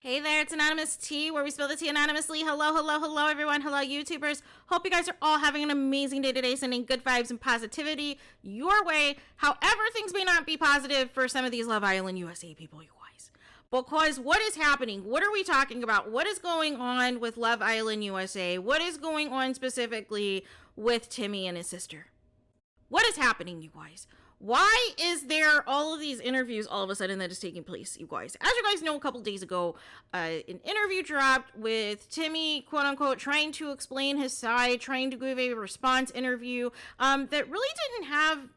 Hey there, it's Anonymous T, where we spill the tea anonymously. Hello, hello, hello, everyone. Hello, YouTubers. Hope you guys are all having an amazing day today, sending good vibes and positivity your way. However, things may not be positive for some of these Love Island USA people, you guys. Because what is happening? What are we talking about? What is going on with Love Island USA? What is going on specifically with Timmy and his sister? What is happening, you guys? Why is there all of these interviews all of a sudden that is taking place, you guys? As you guys know, a couple days ago, an interview dropped with Timmy, quote unquote, trying to explain his side, trying to give a response interview that really didn't have,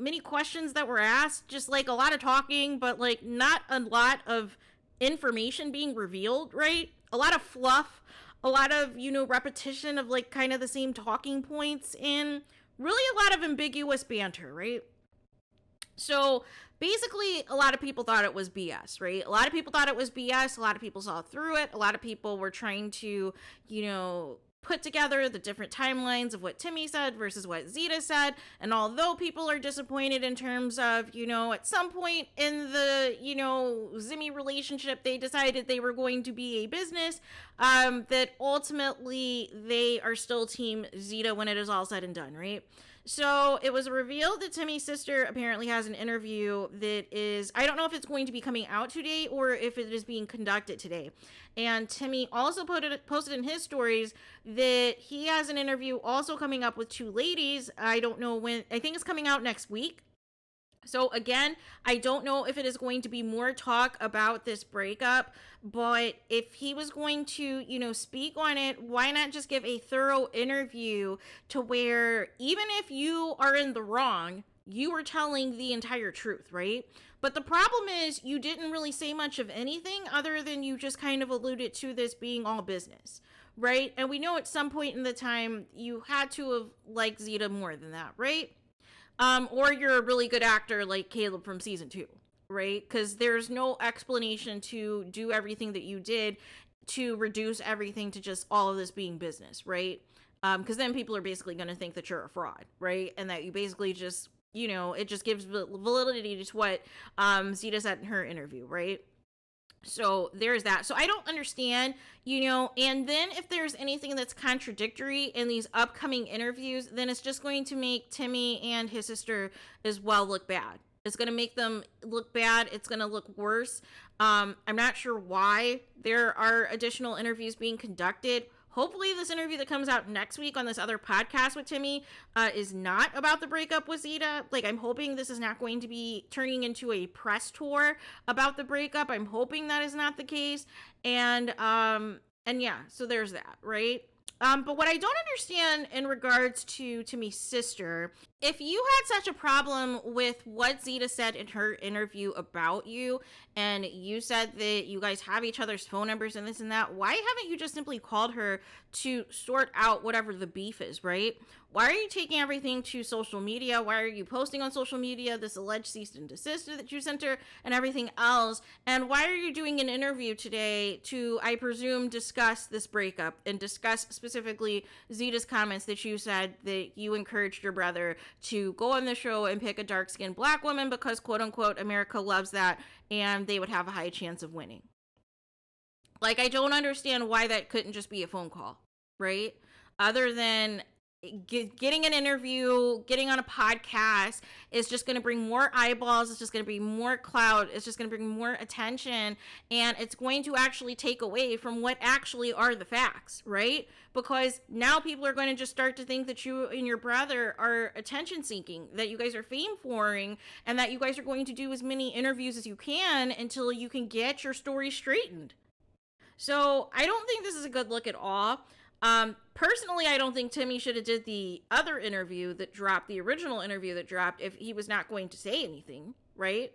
many questions that were asked, just like a lot of talking, but like not a lot of information being revealed, right? A lot of fluff, a lot of, repetition of like kind of the same talking points, and really a lot of ambiguous banter, right? So basically, a lot of people thought it was BS, right? A lot of people thought it was BS. A lot of people saw through it. A lot of people were trying to, put together the different timelines of what Timmy said versus what Zeta said. And although people are disappointed in terms of, at some point in the, Zimmy relationship, they decided they were going to be a business, that ultimately they are still Team Zeta when it is all said and done, right? So it was revealed that Timmy's sister apparently has an interview that is, I don't know if it's going to be coming out today or if it is being conducted today. And Timmy also posted in his stories that he has an interview also coming up with two ladies. I don't know when, I think it's coming out next week. So again, I don't know if it is going to be more talk about this breakup, but if he was going to, speak on it, why not just give a thorough interview to where even if you are in the wrong, you are telling the entire truth, right? But the problem is you didn't really say much of anything other than you just kind of alluded to this being all business, right? And we know at some point in the time you had to have liked Zeta more than that, right? Or you're a really good actor like Caleb from season 2, right? Because there's no explanation to do everything that you did to reduce everything to just all of this being business, right? Because then people are basically going to think that you're a fraud, right? And that you basically just, it just gives validity to what Zeta said in her interview, right? So there's that. So I don't understand, and then if there's anything that's contradictory in these upcoming interviews, then it's just going to make Timmy and his sister as well look bad. It's going to make them look bad. It's going to look worse. I'm not sure why there are additional interviews being conducted. Hopefully this interview that comes out next week on this other podcast with Timmy is not about the breakup with Zeta. Like, I'm hoping this is not going to be turning into a press tour about the breakup. I'm hoping that is not the case. And yeah, so there's that, right? But what I don't understand in regards to Timmy's sister, if you had such a problem with what Zeta said in her interview about you, and you said that you guys have each other's phone numbers and this and that, why haven't you just simply called her to sort out whatever the beef is, right? Why are you taking everything to social media? Why are you posting on social media this alleged cease and desist that you sent her and everything else? And why are you doing an interview today to, I presume, discuss this breakup and discuss specifically Zeta's comments that you said that you encouraged your brother to go on the show and pick a dark-skinned black woman because, quote unquote, America loves that and they would have a high chance of winning? Like, I don't understand why that couldn't just be a phone call, right? Other than getting an interview, getting on a podcast is just going to bring more eyeballs. It's just going to bring more clout. It's just going to bring more attention. And it's going to actually take away from what actually are the facts, right? Because now people are going to just start to think that you and your brother are attention seeking, that you guys are fame whoring, and that you guys are going to do as many interviews as you can until you can get your story straightened. So I don't think this is a good look at all. Personally, I don't think Timmy should have did the other interview that dropped, the original interview that dropped, if he was not going to say anything, right?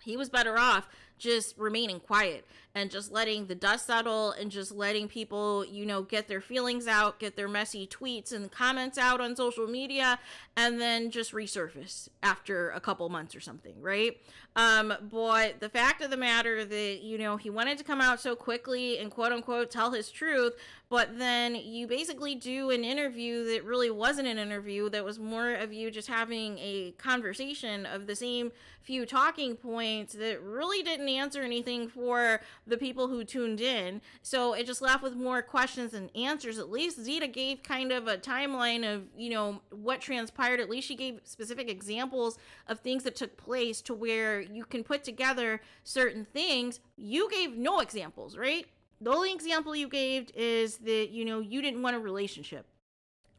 He was better off just remaining quiet and just letting the dust settle and just letting people, get their feelings out, get their messy tweets and comments out on social media, and then just resurface after a couple months or something, right? But the fact of the matter that, you know, he wanted to come out so quickly and quote unquote tell his truth, but then you basically do an interview that really wasn't an interview, that was more of you just having a conversation of the same few talking points that really didn't answer anything for the people who tuned in. So it just left with more questions than answers. At least Zeta gave kind of a timeline of, you know, what transpired. At least she gave specific examples of things that took place to where you can put together certain things. You gave no examples, right? The only example you gave is that, you know, you didn't want a relationship.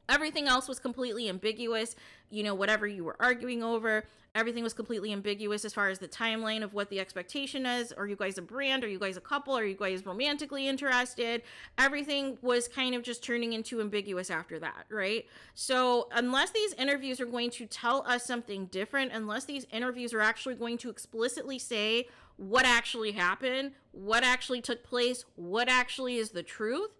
Everything else was completely ambiguous. You know, whatever you were arguing over, everything was completely ambiguous as far as the timeline of what the expectation is. Are you guys a brand? Are you guys a couple? Are you guys romantically interested? Everything was kind of just turning into ambiguous after that, right? So unless these interviews are going to tell us something different, unless these interviews are actually going to explicitly say what actually happened, what actually took place, what actually is the truth,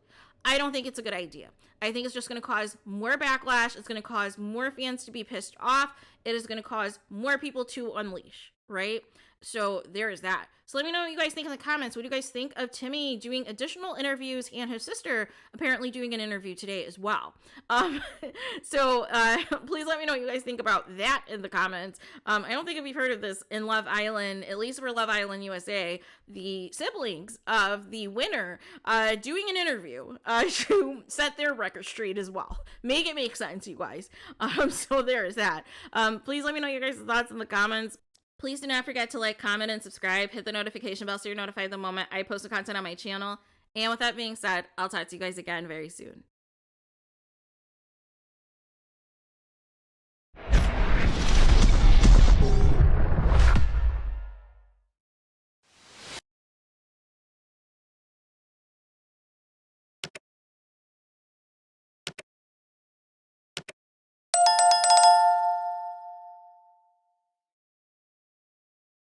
I don't think it's a good idea. I think it's just going to cause more backlash. It's going to cause more fans to be pissed off. It is going to cause more people to unleash, right? So there is that. So let me know what you guys think in the comments. What do you guys think of Timmy doing additional interviews and his sister apparently doing an interview today as well? So please let me know what you guys think about that in the comments. I don't think we've heard of this in Love Island, at least for Love Island USA, the siblings of the winner doing an interview to set their record straight as well. Make it make sense, you guys. So there is that. Please let me know your guys' thoughts in the comments. Please do not forget to like, comment, and subscribe. Hit the notification bell so you're notified the moment I post the content on my channel. And with that being said, I'll talk to you guys again very soon.